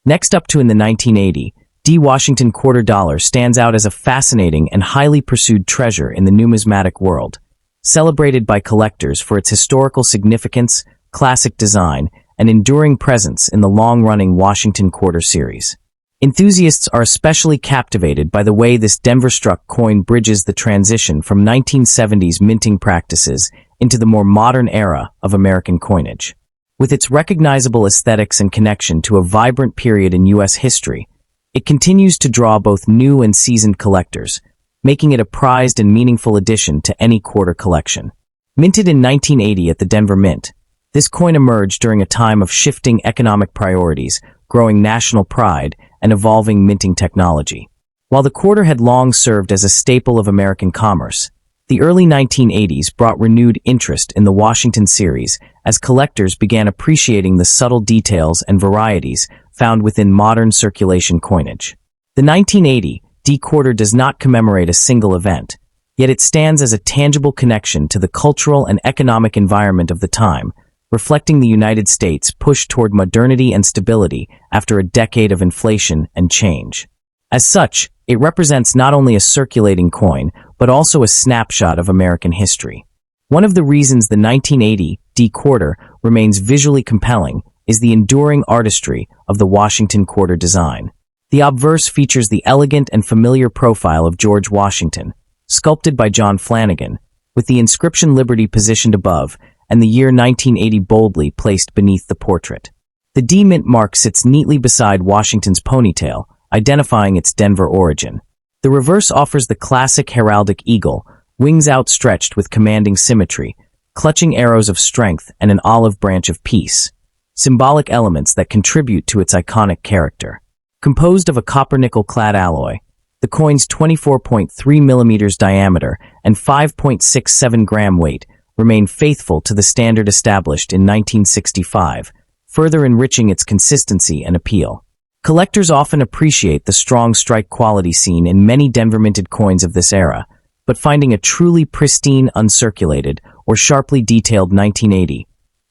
A: Next up in the 1980D Washington Quarter dollar stands out as a fascinating and highly pursued treasure in the numismatic world, celebrated by collectors for its historical significance, classic design, and enduring presence in the long-running Washington Quarter series. Enthusiasts are especially captivated by the way this Denver-struck coin bridges the transition from 1970s minting practices into the more modern era of American coinage. With its recognizable aesthetics and connection to a vibrant period in U.S. history, it continues to draw both new and seasoned collectors, making it a prized and meaningful addition to any quarter collection. Minted in 1980 at the Denver Mint, this coin emerged during a time of shifting economic priorities, growing national pride, and evolving minting technology. While the quarter had long served as a staple of American commerce, the early 1980s brought renewed interest in the Washington series as collectors began appreciating the subtle details and varieties found within modern circulation coinage. The 1980 D quarter does not commemorate a single event, yet it stands as a tangible connection to the cultural and economic environment of the time, reflecting the United States' push toward modernity and stability after a decade of inflation and change. As such, it represents not only a circulating coin, but also a snapshot of American history. One of the reasons the 1980 D quarter remains visually compelling is the enduring artistry of the Washington Quarter design. The obverse features the elegant and familiar profile of George Washington, sculpted by John Flanagan, with the inscription Liberty positioned above and the year 1980 boldly placed beneath the portrait. The D mint mark sits neatly beside Washington's ponytail, identifying its Denver origin. The reverse offers the classic heraldic eagle, wings outstretched with commanding symmetry, clutching arrows of strength and an olive branch of peace, symbolic elements that contribute to its iconic character. Composed of a copper-nickel-clad alloy, the coin's 24.3 mm diameter and 5.67 gram weight remain faithful to the standard established in 1965, further enriching its consistency and appeal. Collectors often appreciate the strong strike quality seen in many Denver-minted coins of this era, but finding a truly pristine, uncirculated, or sharply detailed 1980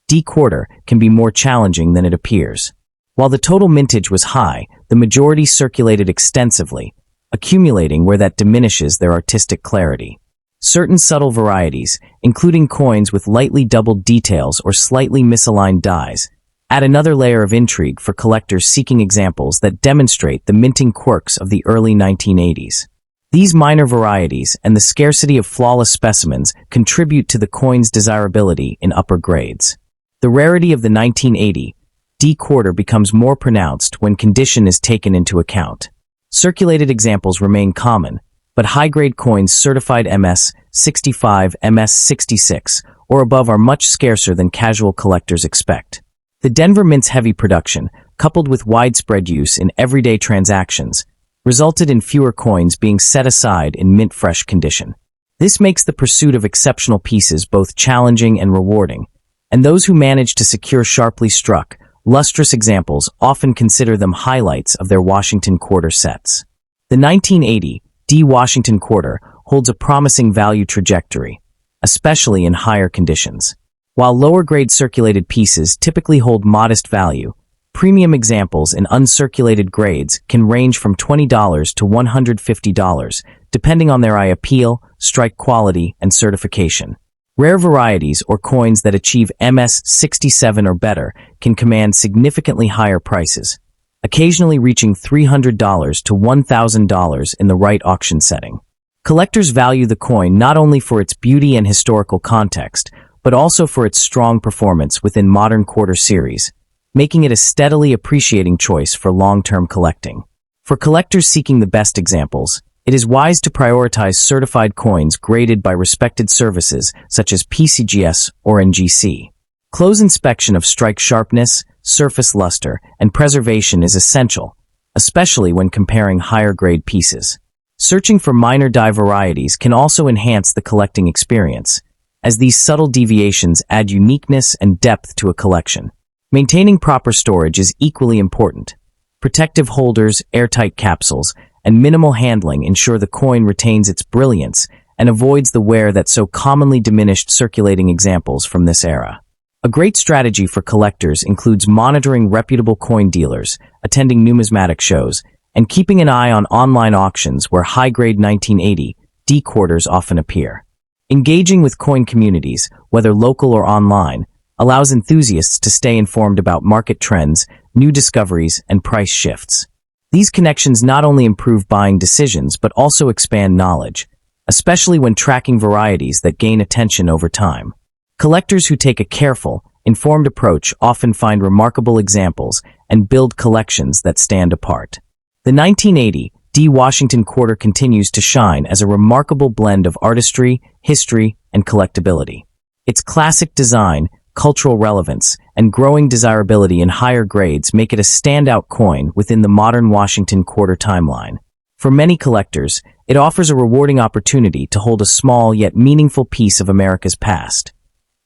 A: D quarter can be more challenging than it appears. While the total mintage was high, the majority circulated extensively, accumulating where that diminishes their artistic clarity. Certain subtle varieties, including coins with lightly doubled details or slightly misaligned dies, add another layer of intrigue for collectors seeking examples that demonstrate the minting quirks of the early 1980s. These minor varieties and the scarcity of flawless specimens contribute to the coin's desirability in upper grades. The rarity of the 1980 D quarter becomes more pronounced when condition is taken into account. Circulated examples remain common, but high-grade coins certified MS-65, MS-66, or above are much scarcer than casual collectors expect. The Denver Mint's heavy production, coupled with widespread use in everyday transactions, resulted in fewer coins being set aside in mint-fresh condition. This makes the pursuit of exceptional pieces both challenging and rewarding, and those who manage to secure sharply struck, lustrous examples often consider them highlights of their Washington Quarter sets. The 1980 D Washington Quarter holds a promising value trajectory, especially in higher conditions. While lower-grade circulated pieces typically hold modest value, premium examples in uncirculated grades can range from $20 to $150, depending on their eye appeal, strike quality, and certification. Rare varieties or coins that achieve MS-67 or better can command significantly higher prices, occasionally reaching $300 to $1,000 in the right auction setting. Collectors value the coin not only for its beauty and historical context, but also for its strong performance within modern quarter series, making it a steadily appreciating choice for long-term collecting. For collectors seeking the best examples, it is wise to prioritize certified coins graded by respected services such as PCGS or NGC. Close inspection of strike sharpness, surface luster, and preservation is essential, especially when comparing higher-grade pieces. Searching for minor die varieties can also enhance the collecting experience, as these subtle deviations add uniqueness and depth to a collection. Maintaining proper storage is equally important. Protective holders, airtight capsules, and minimal handling ensure the coin retains its brilliance and avoids the wear that so commonly diminished circulating examples from this era. A great strategy for collectors includes monitoring reputable coin dealers, attending numismatic shows, and keeping an eye on online auctions where high-grade 1980 D quarters often appear. Engaging with coin communities, whether local or online, allows enthusiasts to stay informed about market trends, new discoveries, and price shifts. These connections not only improve buying decisions but also expand knowledge, especially when tracking varieties that gain attention over time. Collectors who take a careful, informed approach often find remarkable examples and build collections that stand apart. The 1980 D. Washington Quarter continues to shine as a remarkable blend of artistry, history, and collectability. Its classic design, cultural relevance, and growing desirability in higher grades make it a standout coin within the modern Washington Quarter timeline. For many collectors, it offers a rewarding opportunity to hold a small yet meaningful piece of America's past,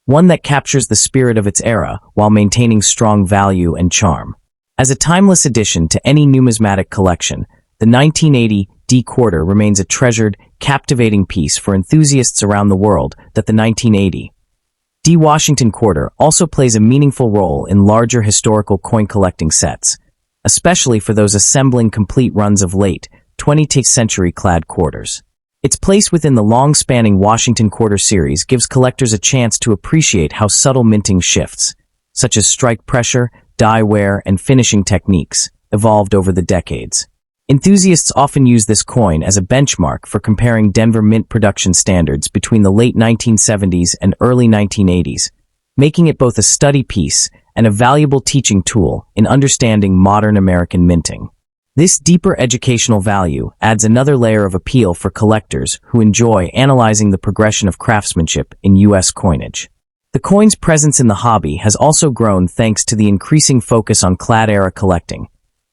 A: one that captures the spirit of its era while maintaining strong value and charm. As a timeless addition to any numismatic collection, the 1980 D Quarter remains a treasured, captivating piece for enthusiasts around the world. That the 1980 D Washington Quarter also plays a meaningful role in larger historical coin collecting sets, especially for those assembling complete runs of late 20th century clad quarters. Its place within the long-spanning Washington Quarter series gives collectors a chance to appreciate how subtle minting shifts, such as strike pressure, die wear, and finishing techniques, evolved over the decades. Enthusiasts often use this coin as a benchmark for comparing Denver mint production standards between the late 1970s and early 1980s, making it both a study piece and a valuable teaching tool in understanding modern American minting. This deeper educational value adds another layer of appeal for collectors who enjoy analyzing the progression of craftsmanship in U.S. coinage. The coin's presence in the hobby has also grown thanks to the increasing focus on clad-era collecting,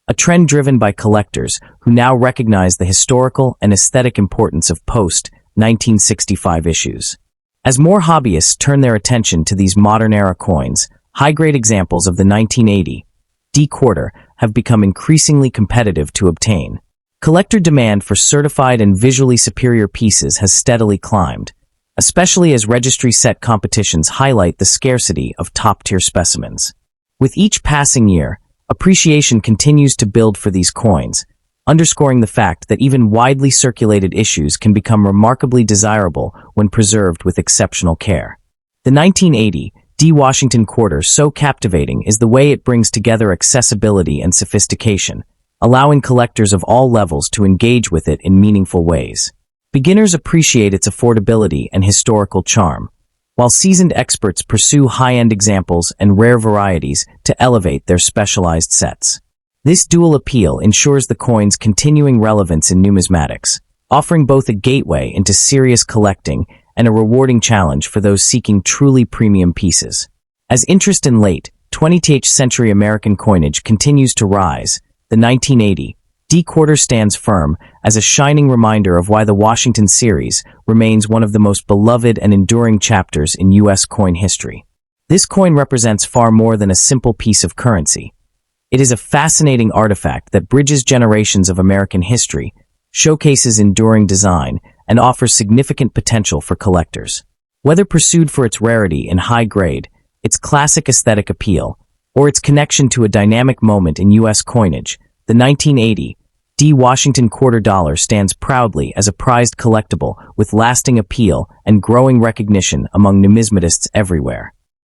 A: a trend driven by collectors who now recognize the historical and aesthetic importance of post-1965 issues. As more hobbyists turn their attention to these modern-era coins, high-grade examples of the 1980 D Quarter have become increasingly competitive to obtain. Collector demand for certified and visually superior pieces has steadily climbed, especially as registry set competitions highlight the scarcity of top-tier specimens. With each passing year, appreciation continues to build for these coins, underscoring the fact that even widely circulated issues can become remarkably desirable when preserved with exceptional care. The 1980 D. Washington Quarter so captivating is the way it brings together accessibility and sophistication, allowing collectors of all levels to engage with it in meaningful ways. Beginners appreciate its affordability and historical charm, while seasoned experts pursue high-end examples and rare varieties to elevate their specialized sets. This dual appeal ensures the coin's continuing relevance in numismatics, offering both a gateway into serious collecting and a rewarding challenge for those seeking truly premium pieces. As interest in late 20th century American coinage continues to rise, the 1980 D Quarter stands firm as a shining reminder of why the Washington series remains one of the most beloved and enduring chapters in U.S. coin history. This coin represents far more than a simple piece of currency. It is a fascinating artifact that bridges generations of American history, showcases enduring design, and offers significant potential for collectors. Whether pursued for its rarity and high grade, its classic aesthetic appeal, or its connection to a dynamic moment in U.S. coinage, the 1980 D. Washington Quarter dollar stands proudly as a prized collectible with lasting appeal and growing recognition among numismatists everywhere.